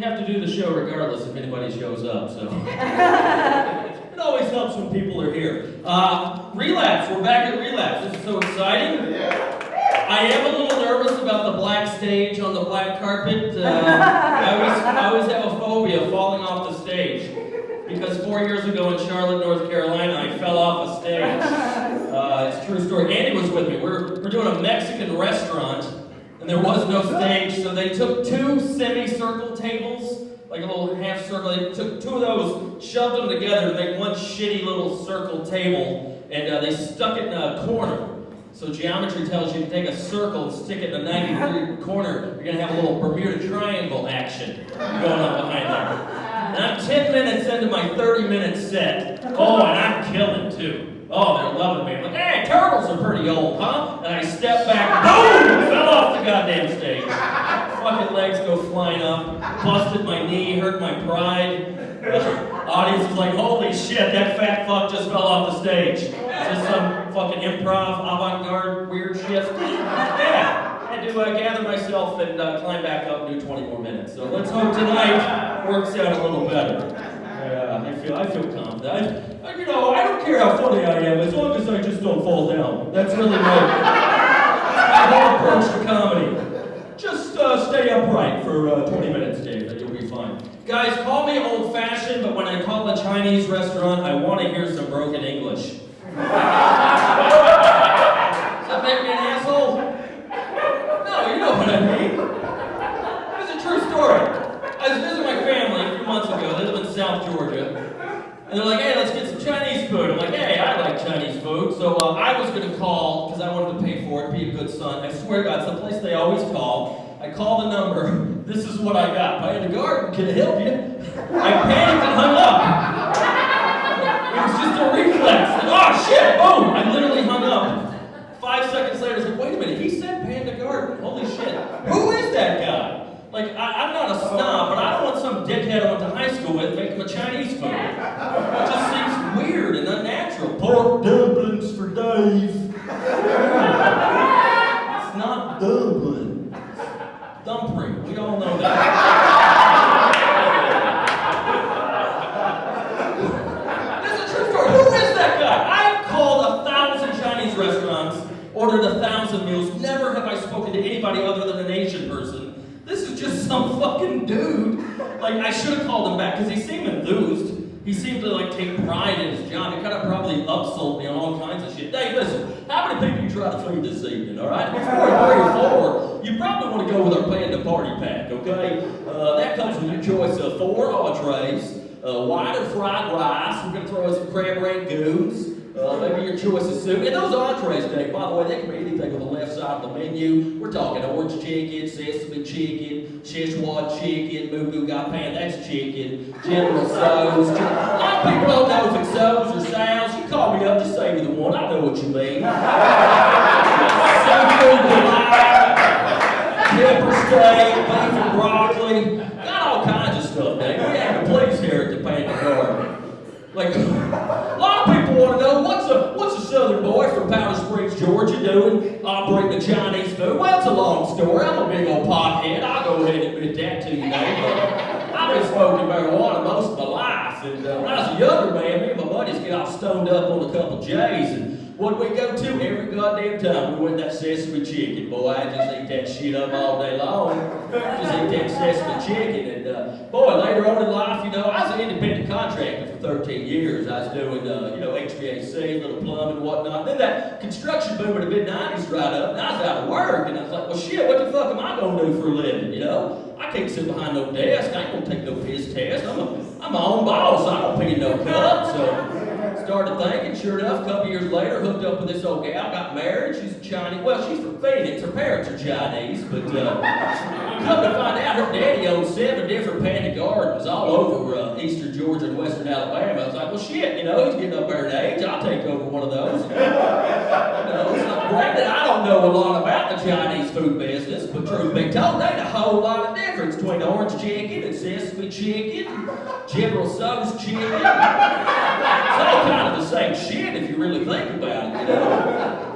have to do the show regardless if anybody shows up, so. It always helps when people are here. Relapse, we're back at Relapse. This is so exciting. I am a little nervous about the black stage on the black carpet. I always have a phobia falling off the stage. Because 4 years ago in Charlotte, North Carolina, I fell off a stage. It's a true story. Andy was with me. We're doing a Mexican restaurant, and there was no stage, so they took 2 semicircle tables, like a little half circle. They took 2 of those, shoved them together to make one shitty little circle table, and they stuck it in a corner. So geometry tells you to take a circle and stick it in a 90-degree corner. You're going to have a little Bermuda Triangle action going on behind there. And I'm 10 minutes into my 30-minute set. Oh, and I'm killing too. Oh, they're loving me. I'm like, hey, turtles are pretty old, huh? And I step back, boom, fell off the goddamn stage. Fucking legs go flying up, busted my knee, hurt my pride. Audience is like, holy shit, that fat fuck just fell off the stage. Is this some fucking improv, avant-garde, weird shit? Yeah. I had to gather myself and climb back up and do 20 more minutes. So let's hope tonight works out a little better. I feel confident. I don't care how funny I am as long as I just don't fall down. That's really my whole approach to comedy. Just stay upright for 20 minutes, Dave, and you'll be fine. Guys, call me old-fashioned, but when I call a Chinese restaurant, I want to hear some broken English. Does that make me an asshole? No, you know what I mean. It's a true story. I was visiting my family a few months ago. They live in South Georgia. And they're like, hey, let's get some Chinese food. I'm like, hey, I like Chinese food. So I was going to call, because I wanted to pay for it, be a good son. I swear to God, it's the place they always call. I call the number. This is what I got. By the garden, can I help you? I panicked and hung up. It was just a reflex. Like, oh, shit, boom. I literally hung up. 5 seconds later, I was like, wait a minute, he said Panda Garden. Holy shit. Who is that guy? Like, I'm not a snob, but I don't want some dickhead I went to high school with making my Chinese food. It just seems weird and unnatural. Pork dumplings for Dave. It's not dumpling. It's dumpling. We all know that. This is a true story. Who is that guy? I've called 1,000 Chinese restaurants, ordered 1,000 meals. Never have I spoken to anybody other than an Asian person. This is just some fucking dude. Like, I should have called him back because he seemed enthused. He seemed to like take pride in his job. He kind of probably upsold me on all kinds of shit. Hey, listen, how many people you try to feed this evening, all right? If it's 4, 3, or 4, you probably want to go with our Panda Party Pack, okay? That comes with your choice of 4 entrees, white or fried rice. We're going to throw in some crab rangoons. Maybe your choice of soup. And those entrees, Dave, by the way, they can be anything on the left side of the menu. We're talking orange chicken, sesame chicken, Szechuan chicken, moo goo gai pan, that's chicken, General Tso's chicken. A lot of people don't know if it's Tso's or Sal's. You call me up, just say either one. I know what you mean. Seafood delight, pepper steak, beef and broccoli. Got all kinds of stuff, Dave. We have a place here at the Panda Garden. Like, a lot of people want to know, what's a southern boy from Powder Springs, Georgia doing operating the Chinese food? Well, it's a long story. I'm a big old pothead. I'll go ahead and admit that to you, Dave. I've been smoking marijuana most of my life. And when I was a younger man, me and my buddies get all stoned up on a couple J's. And what we go to every goddamn time, we went that sesame chicken. Boy, I just ate that shit up all day long. Just ate that sesame chicken. And boy, later on in life, I was an independent contractor for 13 years. I was doing, HVAC, little plumbing and whatnot. Then that construction boom in the mid-90s dried up, and I was out of work. And I was like, well, shit, what the fuck am I going to do for a living, I can't sit behind no desk. I ain't going to take no piss test. I'm my own boss. I don't pay no cut. So started thinking, sure enough, a couple years later, hooked up with this old gal, got married. She's a Chinese. Well, she's from Phoenix. Her parents are Chinese, but come to find out, her daddy owned 7 different Panda Gardens all over eastern Georgia and western Alabama. I was like, well, shit, he's getting up there in age. I'll take over one of those. Granted, I don't know a lot about the Chinese food business, but truth be told, there ain't a whole lot of difference between orange chicken and sesame chicken, General Tso's chicken. It's all kind of the same shit if you really think about it,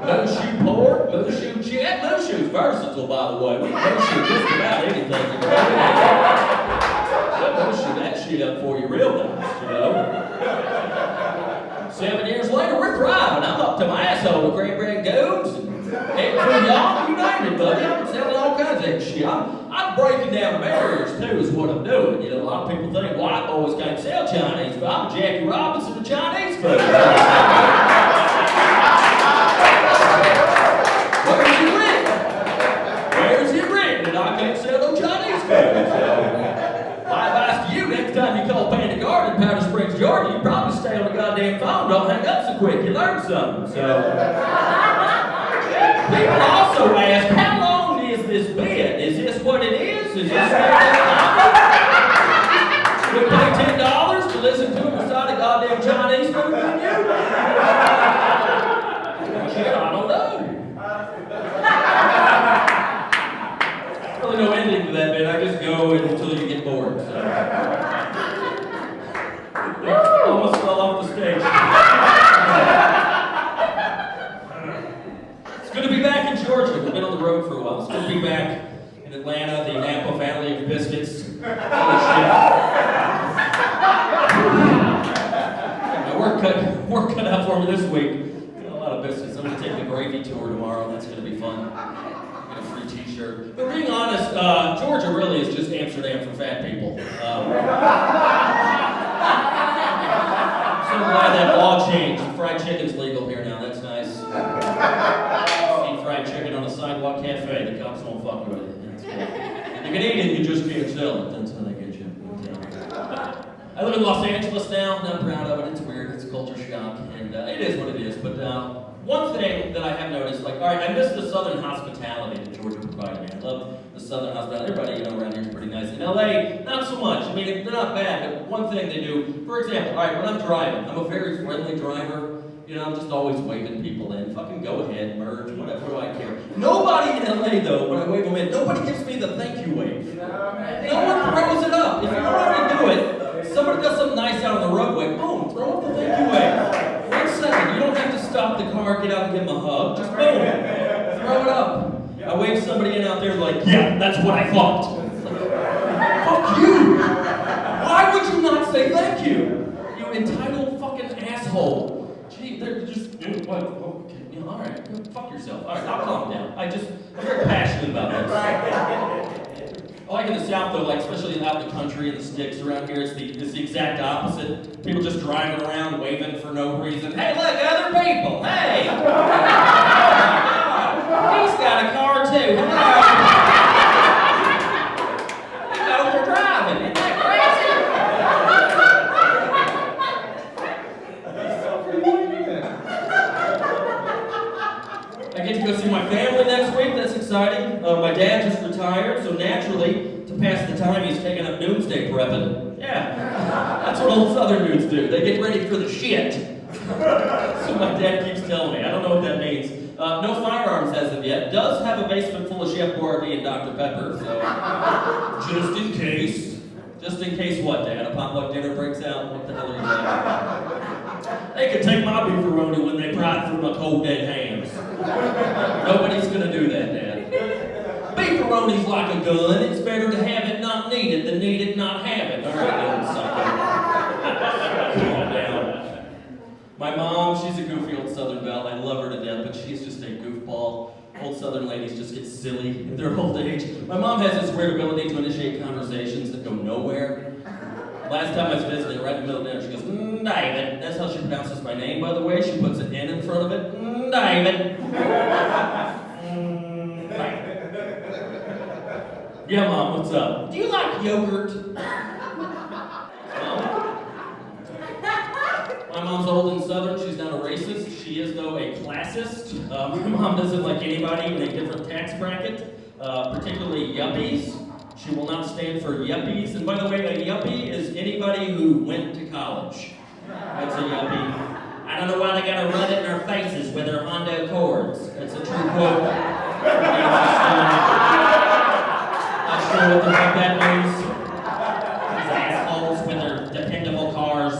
Mooshu pork, mooshu chicken. Mooshu's versatile, by the way. We can mooshu just about anything. shit up for you real nice, 7 years later, we're thriving. I'm up to my asshole with great red goats and egg food, y'all, you name it, buddy. I'm selling all kinds of that shit. I'm breaking down barriers, too, is what I'm doing. A lot of people think white boys can't sell Chinese, but I'm Jackie Robinson of Chinese food. Where's it written that I can't sell no Chinese food? My advice to you, next time you call Panda Garden in Powder Springs, Georgia, you probably stay on the goddamn phone. Don't hang up so quick. You learned something. So people also ask, how long is this bid? Is this what it is? Is this what we pay $10 to listen to him beside a goddamn Chinese food menu? Shit, I don't know. Really no ending to that bit. I just go until you get bored. So. Almost fell off the stage. It's good to be back in Georgia. We've been on the road for a while. It's good to be back in Atlanta, the Napa Valley of Biscuits. Holy shit. Work cut out for me this week. A lot of biscuits. I'm going to take the gravy tour tomorrow. That's going to be fun. Get a free t-shirt. But being honest, Georgia really is just Amsterdam for fat people. So glad that law changed. Fried chicken's legal here now. That's nice. Eat fried chicken on a sidewalk cafe. The cops won't fuck with it. You can eat it, you just can't sell it. That's how they get you. I live in Los Angeles now. I'm proud of it. It's weird. It's a culture shock. And it is what it is. But one thing that I have noticed, all right, I miss the southern hospitality that Georgia provided me. I love the southern hospitality. Everybody, around here is pretty nice. In LA, not so much. I mean, they're not bad, but one thing they do, for example, all right, when I'm driving, I'm a very friendly driver. I'm just always waving people in. Fucking go ahead, merge, whatever, what do I care? Nobody in LA, though, when I wave them in, nobody gives me the thank you wave. No one throws it up. If you don't already do it, somebody does something nice out on the roadway, boom, throw up the thank you wave. 1 second, you don't have to stop the car, get out and give them a hug, just boom, throw it up. I wave somebody in out there like, yeah, that's what I thought. Fuck you! Why would you not say thank you? You entitled fucking asshole. Gee, they're just, what? Okay, all right, fuck yourself. All right, I'll calm down. I'm very passionate about this. I like in the South, though, especially out in the country and the sticks around here, it's the exact opposite. People just driving around, waving for no reason. Hey, look, other people. Hey! He's got a car, too. You know they're driving. Isn't that crazy? I get to go see my family next week. That's exciting. My dad just retired, so naturally, to pass the time, he's taking up doomsday prepping. Yeah, that's what old Southern dudes do. They get ready for the shit. So my dad keeps telling me. I don't know what that means. No firearms as of yet. Does have a basement full of Chef Boyardee and Dr. Pepper, so just in case. Just in case what, Dad? A potluck dinner breaks out? What the hell are you doing? They can take my beefaroni when they pry through my cold dead hands. Nobody's gonna do that, Dad. Beefaroni's like a gun. It's better to have it not need it than need it not have it. All right, you old sucker. Calm down. My mom, she's a goofy old Southern belle. I love her to death, but she's just a goofball. Old Southern ladies just get silly in their old age. My mom has this weird ability to initiate conversations that go nowhere. Last time I was visiting, right in the middle of dinner, she goes, David. That's how she pronounces my name, by the way. She puts an N in front of it. David. Yeah, Mom, what's up? Do you like yogurt? My mom's old and Southern. She's not a racist. She is, though, a classist. My mom doesn't like anybody in a different tax bracket, particularly yuppies. She will not stand for yuppies. And by the way, a yuppie is anybody who went to college. That's a yuppie. I don't know why they gotta run it in our faces with their Honda Accords. That's a true quote. Not sure what the fuck that means. These assholes with their dependable cars.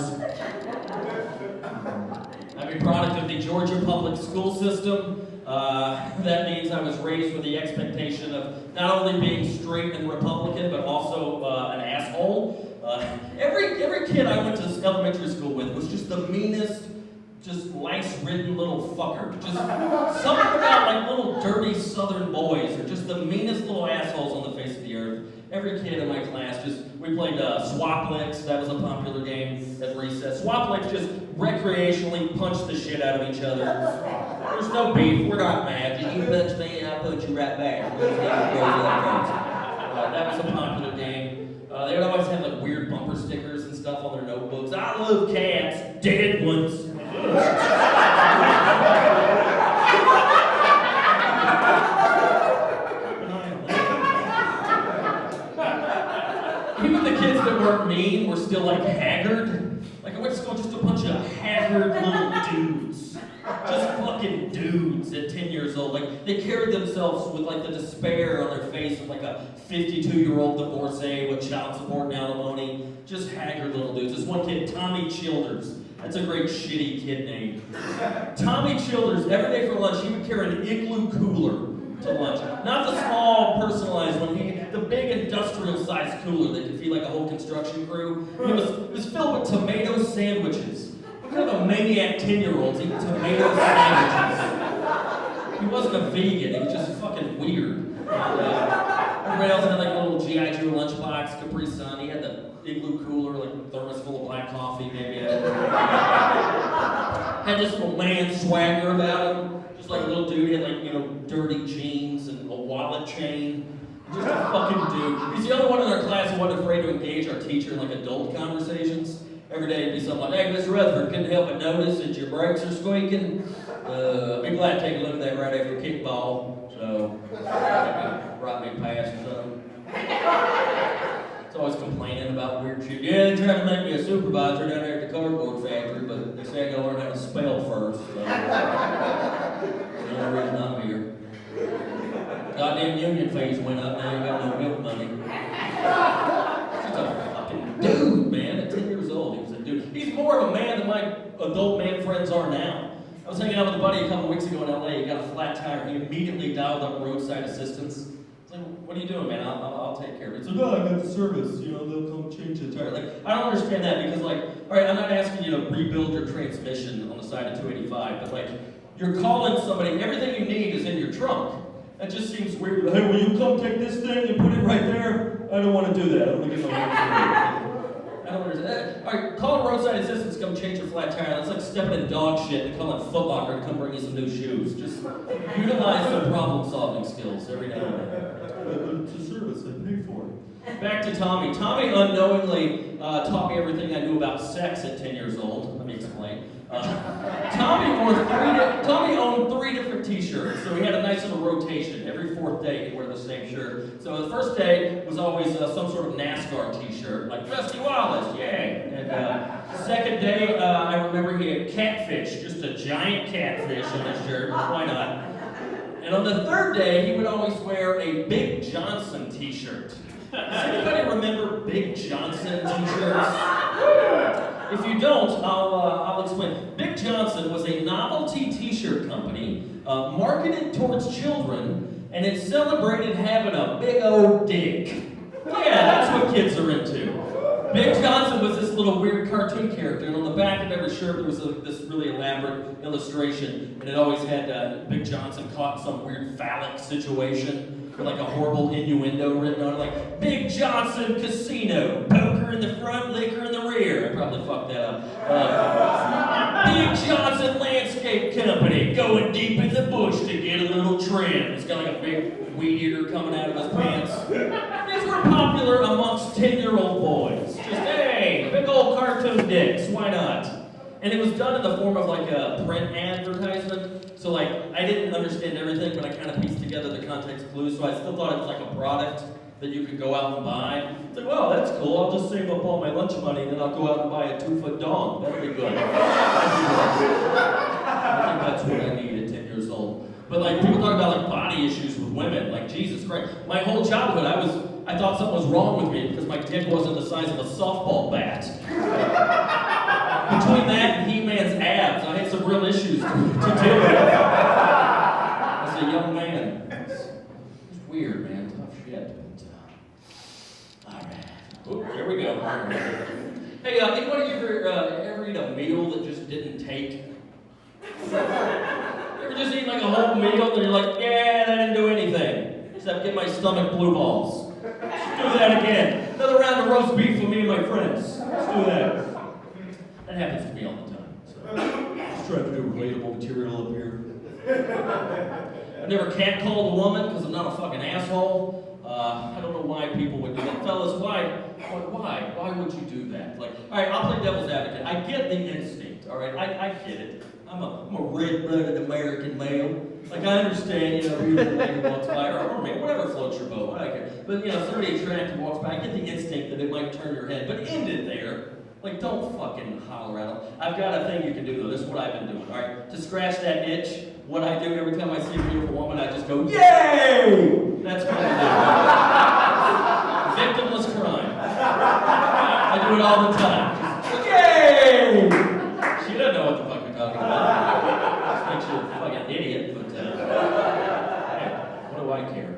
I'm a product of the Georgia public school system. That means I was raised with the expectation of not only being straight and Republican, but also an asshole. Every kid I went to elementary school with was just the meanest, just lice-ridden little fucker. Just something about like little dirty southern boys are just the meanest little assholes on the face of the earth. Every kid in my class we played swap licks. That was a popular game at recess. Swap licks just recreationally punch the shit out of each other. There's no beef, we're not mad. You punch me and I'll punch you right back. That was a popular game. They would always have like weird bumper stickers and stuff on their notebooks. I love cats, dead ones. Even the kids that weren't mean were still like haggard. Like I went to school just a bunch of haggard little dudes. Just fucking dudes at 10 years old. Like they carried themselves with like the despair on their face of like a 52-year-old divorcee with child support and alimony. Just haggard little dudes. This one kid, Tommy Childers. That's a great shitty kid name. Tommy Childers, every day for lunch, he would carry an igloo cooler to lunch. Not the small, personalized one, the big industrial-sized cooler that could feed like a whole construction crew. It was filled with tomato sandwiches. What kind of a maniac 10-year-old's eating tomato sandwiches? He wasn't a vegan, he was just fucking weird. Everybody else had like a little G.I. Joe lunchbox, Capri Sun. He had the igloo cooler, like a thermos full of black coffee, maybe. Had this little man swagger about him. Just like a little dude, he had like, dirty jeans and a wallet chain. Just a fucking dude. He's the only one in our class who wasn't afraid to engage our teacher in like adult conversations. Every day it'd be something like, hey, Mr. Rutherford, couldn't help but notice that your brakes are squeaking. I'd be glad to take a look at that right after kickball. So, brought me past or something. It's always complaining about weird shit. Yeah, they tried to make me a supervisor down there at the cardboard factory, but they say I gotta learn how to spell first. So. That's the only reason I'm here. Goddamn union fees went up, now you got no milk money. Just a fucking dude, man, at 10 years old, he was a dude. He's more of a man than my adult man friends are now. I was hanging out with a buddy a couple weeks ago in LA, he got a flat tire, he immediately dialed up roadside assistance. I was like, what are you doing, man? I'll take care of it. He's like, no, I got the service, they'll come change the tire. Like, I don't understand that because like, all right, I'm not asking you to rebuild your transmission on the side of 285, but like, you're calling somebody, everything you need is in your trunk. That just seems weird. Hey, will you come take this thing and put it right there? I don't want to do that. I don't want to get my hands I don't understand. All right, call roadside assistance to come change your flat tire. That's like stepping in dog shit and calling Foot Locker to come bring you some new shoes. Just utilize some problem-solving skills every now and then. It's a service I pay for. Back to Tommy. Tommy unknowingly taught me everything I knew about sex at 10 years old. Let me explain. Tommy owned 3 different t-shirts, so he had a nice little rotation. Every 4th day he'd wear the same shirt. So the first day was always some sort of NASCAR t-shirt, like Rusty Wallace, yay! And second day, I remember he had catfish, just a giant catfish on his shirt. Why not? And on the 3rd day, he would always wear a Big Johnson t-shirt. Does anybody remember Big Johnson t-shirts? If you don't, I'll explain. Big Johnson was a novelty t-shirt company marketed towards children, and it celebrated having a big old dick. Yeah, that's what kids are into. Big Johnson was this little weird cartoon character, and on the back of every shirt there was this really elaborate illustration, and it always had Big Johnson caught in some weird phallic situation. Like a horrible innuendo written on it, like Big Johnson Casino, poker in the front, liquor in the rear. I probably fucked that up. Big Johnson Landscape Company, going deep in the bush to get a little trim. It's got like a big weed eater coming out of his pants. These were popular amongst 10-year-old boys. Just, hey, big old cartoon dicks, why not? And it was done in the form of like a print advertisement. So like, I didn't understand everything, but I kind of pieced together the context clues, so I still thought it was like a product that you could go out and buy. It's like, well, that's cool, I'll just save up all my lunch money and then I'll go out and buy a 2-foot dong. That'll be good. I think that's what I need at 10 years old. But like, people talk about like body issues with women, like Jesus Christ. My whole childhood, I thought something was wrong with me because my dick wasn't the size of a softball bat. Between that and He-Man's abs, I had some real issues to deal with as a young man. It's weird, man. Tough shit. All right. Oop, here we go. Hey, anybody ever eat a meal that just didn't take? You ever just eat like a whole meal and you're like, yeah, that didn't do anything, except get my stomach blue balls. Let's do that again. Another round of roast beef for me and my friends. Let's do that. That happens to me all the time. So, just trying to do relatable material up here. I've never catcalled a woman because I'm not a fucking asshole. I don't know why people would do that. Fellas, why? Why would you do that? Like, all right, I'll play devil's advocate. I get the instinct, all right? I get it. I'm a red-blooded American male. Like, I understand, you know, beautiful lady walks by, or maybe whatever floats your boat, I don't care. But, you know, somebody attractive walks by, I get the instinct that it might turn your head, but end it there. Like, don't fucking holler at them. I've got a thing you can do, though. This is what I've been doing, all right? To scratch that itch, what I do every time I see a beautiful woman, I just go, yay! That's what I do. Victimless crime. I do it all the time. Just, yay! She doesn't know what the fuck you're talking about. Just thinks you're a fucking idiot, but, hey, what do I care?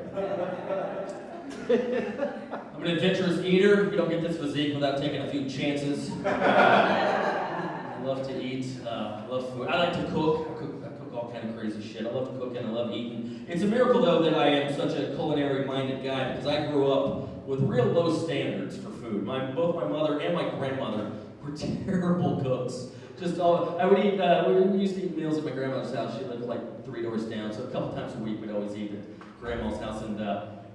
I'm an adventurous eater. You don't get this physique without taking a few chances. I love to eat. I love food. I like to cook. I cook all kind of crazy shit. I love cooking. I love eating. It's a miracle, though, that I am such a culinary-minded guy because I grew up with real low standards for food. Both my mother and my grandmother were terrible cooks. I would eat. We used to eat meals at my grandmother's house. She lived like 3 doors down, so a couple times a week we'd always eat at grandma's house. And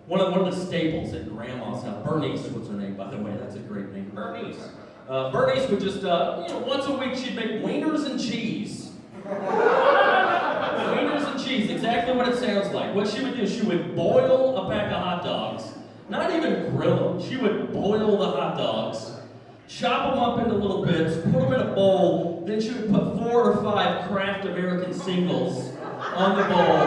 one of the staples at grandma's house, Bernice was her name, by the way. That's a great name, Bernice. Bernice would just, once a week she'd make wieners and cheese. Wieners and cheese, exactly what it sounds like. What she would do, she would boil a pack of hot dogs, not even grill them. She would boil the hot dogs, chop them up into little bits, put them in a bowl, then she would put 4 or 5 Kraft American singles on the bowl,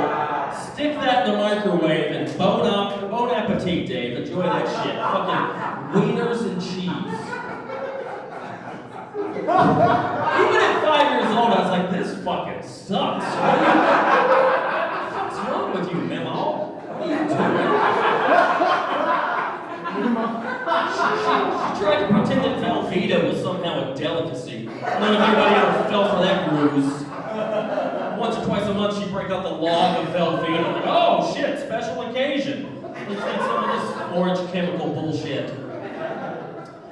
stick that in the microwave, and bon appetit, Dave. Enjoy that shit. Fucking wieners and cheese. Even at 5 years old, I was like, this fucking sucks. What's wrong with you, Memo? What are you doing? She tried to pretend that Velveeta was somehow a delicacy. None of anybody ever fell for that ruse. Once or twice a month, she'd break out the log of Velveeta. Like, oh shit, special occasion. Let's get some of this orange chemical bullshit.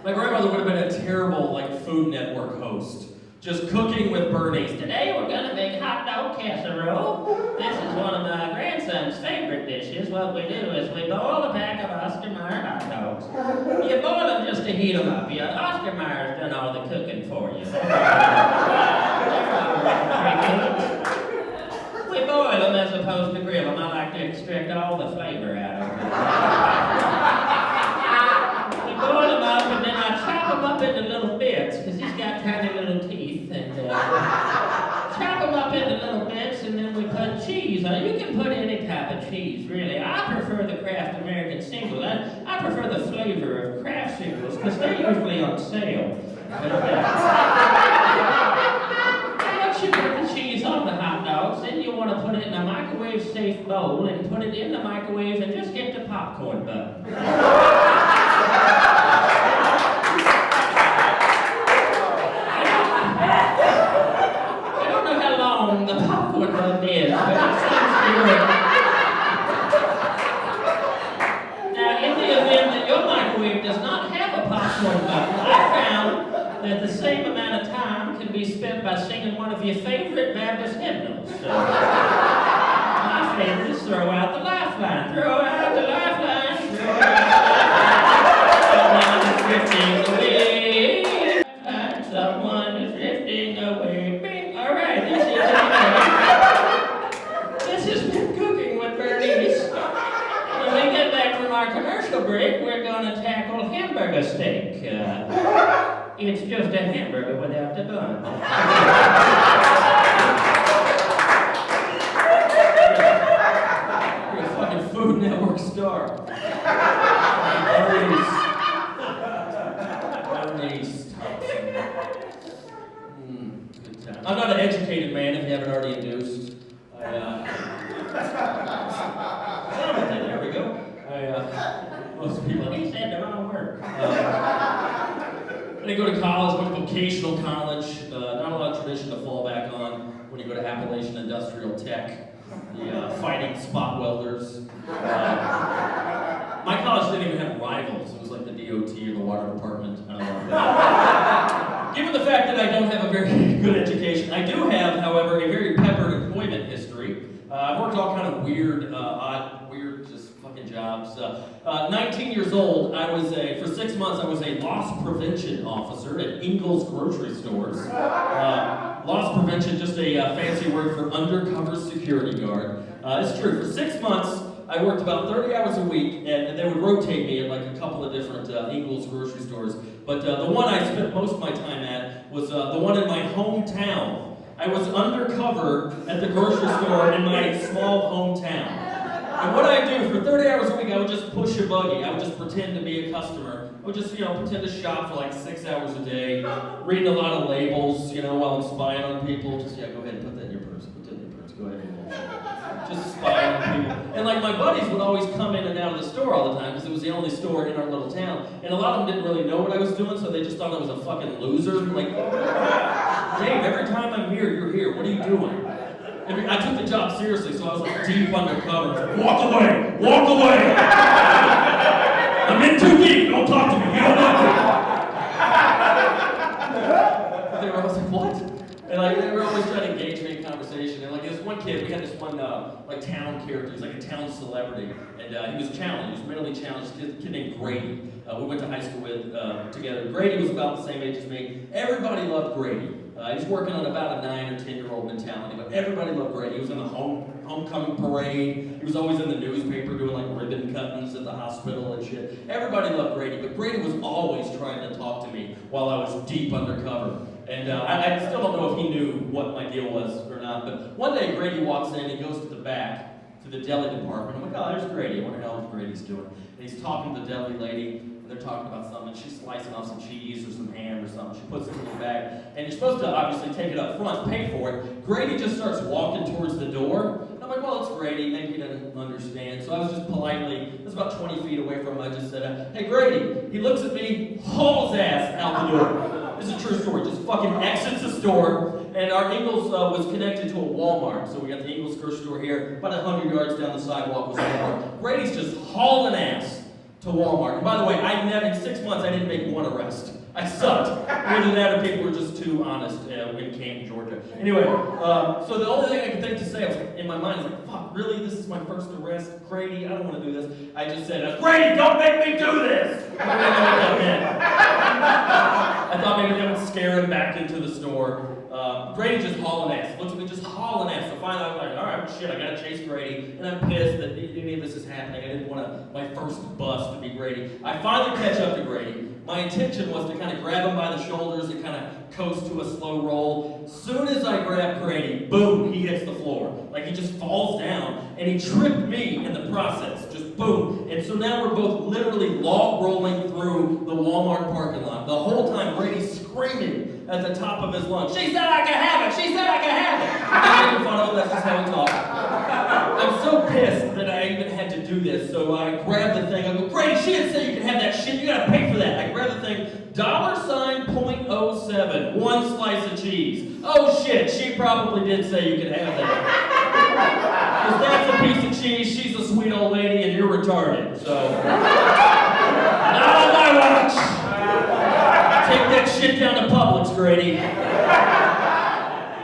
My grandmother would have been a terrible, Food Network host. Just cooking with Bernice. Today we're gonna make hot dog casserole. This is one of my grandson's favorite dishes. What we do is we boil a pack of Oscar Mayer hot dogs. You boil them just to heat them up. Oscar Mayer's done all the cooking for you. We boil them as opposed to grill them. I like to extract all the flavor out of them. We boil them up and then I chop them up into little bits because he's got tiny little teeth. And chop them up into little bits and then we put cheese on it. You can put any type of cheese, really. I prefer the Kraft American single. I prefer the flavor of Kraft singles because they're usually on sale. Once you put the cheese on the hot dogs, then you want to put it in a microwave-safe bowl and put it in the microwave and just get the popcorn button. I don't know how long the popcorn button is, but it seems to work. Now, in the event that your microwave does not have a popcorn button, I found that the same amount of time can be spent by singing one of your favorite Baptist hymnals. So, my favorite is Throw Out the Lifeline. Throw out the lifeline. Throw out the lifeline. Someone is drifting away. Someone is drifting away. Bing. All right, this has been Cooking with Bernice. When we get back from our commercial break, we're going to tackle hamburger steak. It's just a hamburger without the bun. You're a fucking Food Network star. Bernice Thompson. Good time. I'm not an educated man, if you haven't already induced. There we go. Most people, he said the wrong word. didn't go to college, went to vocational college. Not a lot of tradition to fall back on when you go to Appalachian Industrial Tech, the fighting spot welders. My college didn't even have rivals. It was like the DOT or the water department. I don't know. Given the fact that I don't have a very good education, I do have, however, a very peppered employment history. I've worked all kind of weird, just fucking jobs. 19 years old, for 6 months, I was a loss prevention officer at Ingles grocery stores. Loss prevention, just a fancy word for undercover security guard. It's true. For 6 months, I worked about 30 hours a week, and they would rotate me at like a couple of different Ingles grocery stores. But the one I spent most of my time at was the one in my hometown. I was undercover at the grocery store in my small hometown. And what I do for 30 hours a week, I would just push a buggy. I would just pretend to be a customer. I would just, pretend to shop for like 6 hours a day, reading a lot of labels, while I'm spying on people. Just, go ahead and put that in your purse. Put that in your purse. Go ahead and just spying on people. And like my buddies would always come in and out of the store all the time because it was the only store in our little town. And a lot of them didn't really know what I was doing, so they just thought I was a fucking loser. Like, Dave, every time I'm here, you're here. What are you doing? I took the job seriously, so I was like deep undercover. Walk away! Walk away! I'm in too deep! Don't talk to me! You don't know me! They were always like, what? And they were always trying to engage me in conversation. And this one kid, we had this one town character. He's like a town celebrity. And he was challenged. He was mentally challenged. A kid named Grady. We went to high school with together. Grady was about the same age as me. Everybody loved Grady. He was working on about a 9 or 10-year-old mentality, but everybody loved Grady. He was in the homecoming parade. He was always in the newspaper doing like ribbon cuttings at the hospital and shit. Everybody loved Grady, but Grady was always trying to talk to me while I was deep undercover. And I still don't know if he knew what my deal was or not, but one day Grady walks in, he goes to the back, to the deli department. I'm like, oh, there's Grady. I wonder how Grady's doing. And he's talking to the deli lady. They're talking about something, and she's slicing off some cheese or some ham or something. She puts it in the bag, and you're supposed to obviously take it up front, pay for it. Grady just starts walking towards the door. I'm like, well, it's Grady. Maybe he doesn't understand. So I was just politely, it was about 20 feet away from him. I just said, hey, Grady. He looks at me, hauls ass out the door. This is a true story. Just fucking exits the store, and our Ingles was connected to a Walmart. So we got the Ingles grocery store here. About 100 yards down the sidewalk was Walmart. Grady's just hauling ass to Walmart. And by the way, in 6 months, I didn't make one arrest. I sucked. Either that or people were just too honest in Canton, Georgia. Anyway, so the only thing I could think to say, I was in my mind, I was like, fuck, really? This is my first arrest? Grady, I don't want to do this. I just said, Grady, don't make me do this! I don't know what that meant. I thought maybe that would scare him back into the store. Grady just hauling ass. Looks at me just hauling ass. So finally I was like, all right, shit, I gotta chase Grady. And I'm pissed that any of this is happening. I didn't want my first bust to be Grady. I finally catch up to Grady. My intention was to kind of grab him by the shoulders and kind of coast to a slow roll. Soon as I grab Grady, boom, he hits the floor. Like he just falls down, and he tripped me in the process. Just boom. And so now we're both literally log rolling through the Walmart parking lot. The whole time Grady's screaming at the top of his lungs, she said I can have it! She said I can have it! I'm making fun of him, that's just how we talk. I'm so pissed that I even had to do this, so I grabbed the thing. I go, Grady, she didn't say you can have that shit, you gotta pay for that. I grabbed the thing, $.07, one slice of cheese. Oh shit, she probably did say you could have that. Because that's a piece of cheese, she's a sweet old lady, and you're retarded, so. Not on my watch! Take that shit down to Publix, Grady.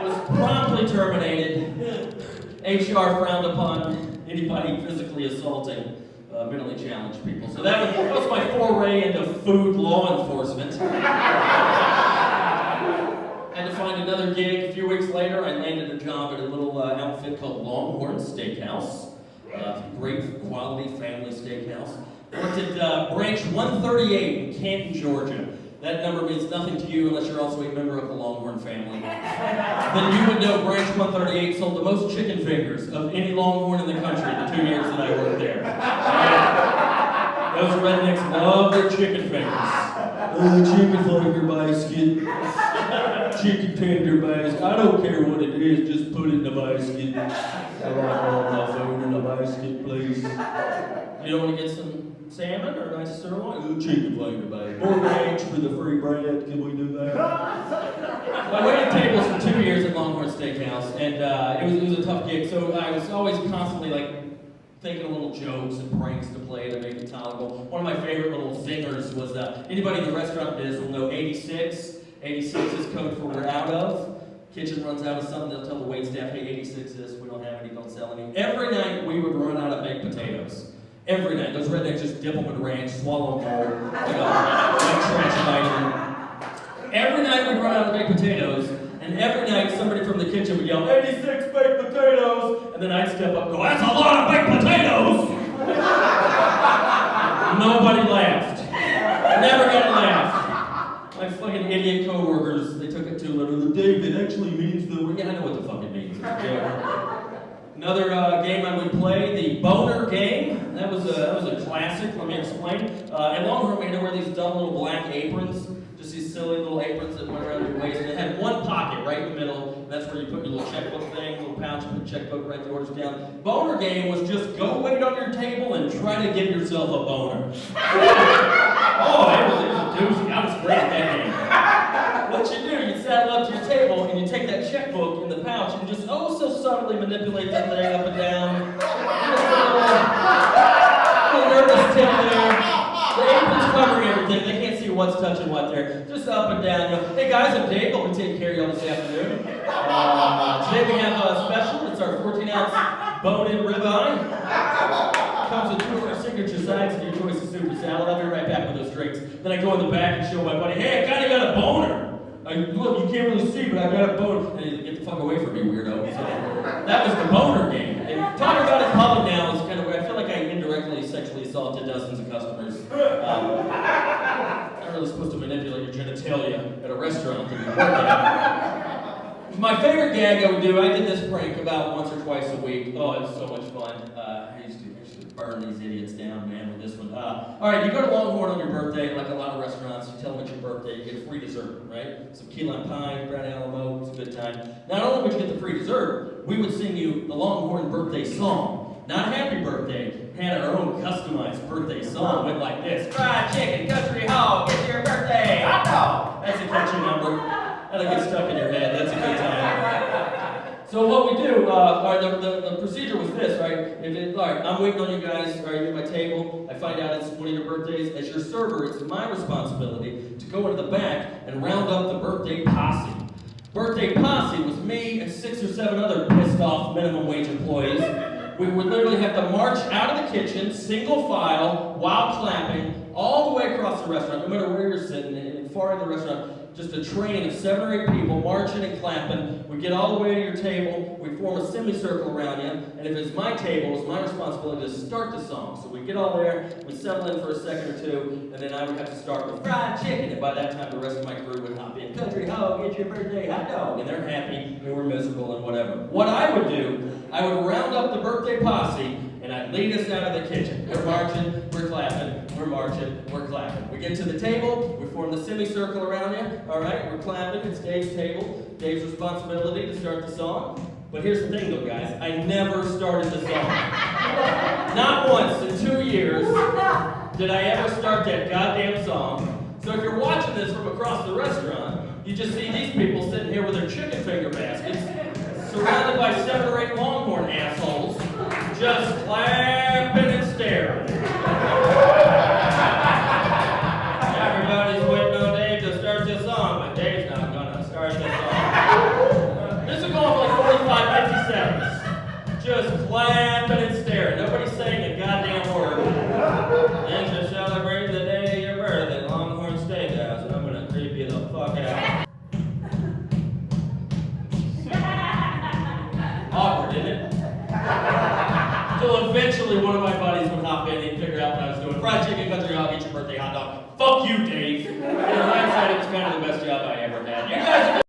Was promptly terminated. HR frowned upon anybody physically assaulting mentally challenged people. So that was my foray into food law enforcement. Had to find another gig. A few weeks later, I landed a job at a little outfit called Longhorn Steakhouse. Great quality family steakhouse. Worked at branch 138 in Canton, Georgia. That number means nothing to you unless you're also a member of the Longhorn family. Then you would know Branch 138 sold the most chicken fingers of any Longhorn in the country the 2 years that I worked there. Those rednecks love their chicken fingers. Chicken finger basket. Chicken tender basket. I don't care what it is, just put it in the basket. I want all my food in the basket, please. You don't want to get some salmon or a nice sirloin? Ooh, chicken flavor, baby. More ranch for the free bread. Can we do that? I waited tables for 2 years at Longhorn Steakhouse, and it was a tough gig. So I was always constantly thinking of little jokes and pranks to play to make it tolerable. One of my favorite little zingers was anybody in the restaurant biz will know 86. 86 is code for we're out of. Kitchen runs out of something, they'll tell the waitstaff, hey, 86 is, we don't have any, don't sell any. Every night we would run out of baked potatoes. Every night. Those rednecks just dip them in ranch, swallow them whole, like trash item. Every night we'd run out of baked potatoes, and every night somebody from the kitchen would yell, 86 baked potatoes! And then I'd step up and go, that's a lot of baked potatoes! Nobody laughed. Never got a laugh. My fucking idiot coworkers, they took it too literally. Dave, it actually means the... Yeah, I know what the fuck it means. Another game I would play, the boner game. That was a classic, let me explain. At Longhorn, we had to wear these dumb little black aprons. Just these silly little aprons that went around your waist. And it had one pocket right in the middle. And that's where you put your little checkbook thing, little pouch, put the checkbook, write the orders down. Boner game was just go wait on your table and try to give yourself a boner. Oh, it was a doozy. I was great at that game. What you do, you saddle up to your table and you take that checkbook in the pouch and just oh so subtly manipulate that thing up and down. Just a little nervous tip there. The apron's covering everything. They can't see what's touching what there. Just up and down. You know, hey guys, I'm Dave. I'll be taking care of y'all this afternoon. Today we have a special. It's our 14-ounce bone-in ribeye. Comes with 2 of our signature sides and your choice of soup or salad. I'll be right back with those drinks. Then I go in the back and show my buddy, hey, I kinda got a boner. Look, you can't really see, but I got a boner. And get the fuck away from me, weirdo. So, that was the boner game. And talking about it in public now is kind of weird. I feel like I indirectly sexually assaulted dozens of customers. Not really supposed to manipulate your genitalia at a restaurant that you're working at. My favorite gag I would do, I did this prank about once or twice a week. Oh, it was so much fun. I used to burn these idiots down, man, with this one. All right, you go to Longhorn on your birthday, like a lot of restaurants, you tell them it's your birthday, you get a free dessert, right? Some key lime pie, bread Alamo, it's a good time. Not only would you get the free dessert, we would sing you the Longhorn birthday song. Not happy birthday, had our own customized birthday song, went like this. Fried chicken, country hog, it's your birthday, hot dog. That's a catchy number. That'll get stuck in your head, that's a good time. So what we do, the procedure was this, right? All right, I'm waiting on you guys, all right, you're at my table, I find out it's one of your birthdays. As your server, it's my responsibility to go into the back and round up the birthday posse. Birthday posse was me and 6 or 7 other pissed off minimum wage employees. We would literally have to march out of the kitchen, single file, while clapping, all the way across the restaurant, no matter where you're sitting, and far in the restaurant. Just a train of 7 or 8 people marching and clapping. We get all the way to your table, we form a semicircle around you, and if it's my table, it's my responsibility to start the song. So we get all there, we settle in for a second or two, and then I would have to start with fried chicken, and by that time the rest of my crew would hop in, country hog, it's your birthday, hot dog, and they're happy, and we're miserable and whatever. What I would do, I would round up the birthday posse, and I'd lead us out of the kitchen. We're marching, we're clapping, we're marching, we're clapping. We get to the table, we form the semicircle around you, all right? We're clapping, it's Dave's table, Dave's responsibility to start the song. But here's the thing though, guys, I never started the song. Not once in 2 years did I ever start that goddamn song. So if you're watching this from across the restaurant, you just see these people sitting here with their chicken finger baskets, surrounded by 7 or 8 Longhorn assholes, just clapping and staring. Everybody's waiting on Dave to start this song, but Dave's not gonna start this song. This is going for like 45, 50 seconds. Just clapping and staring. Nobody's saying a goddamn word. And to celebrate the day of your birth at Longhorn Steakhouse, I'm gonna creep you the fuck out. Awkward, isn't it? Until eventually one of my buddies would hop in and figure out what I was doing. Fried chicken, country hog, eat your birthday hot dog. Fuck you, Dave. In hindsight, it was kind of the best job I ever had. You guys